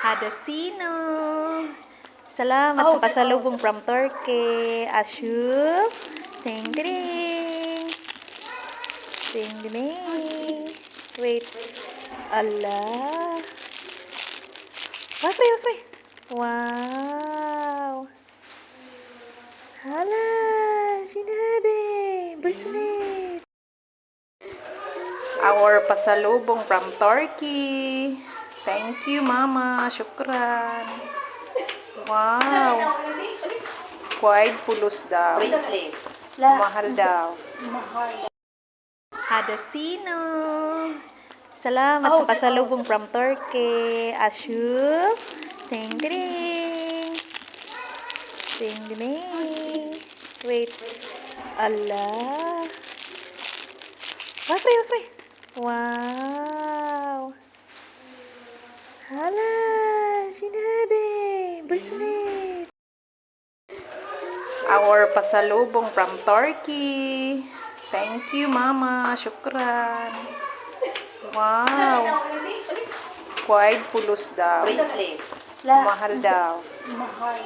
Ada sino. Salamat sa pasalubong from Turkey. Asyup. Ding ding. Ding ding. Wait. Allah. Okay. Wow. Hala. Sinade. Bracelet. Our pasalubong from Turkey. Thank you, Mama. Syukran. Wow. Quite pulos daw. Bracelet. Mahal daw. Mahal. Ada sino. Salamat sa pasalubong from Turkey. Asyup. Ding ding. Ding ding. Wait. Allah. Okay. Wow. Hala. Sinade. Bracelet. Our pasalubong from Turkey. Thank you, Mama. Syukran. Wow. Quite pulos daw. Bracelet. Mahal daw. Mahal.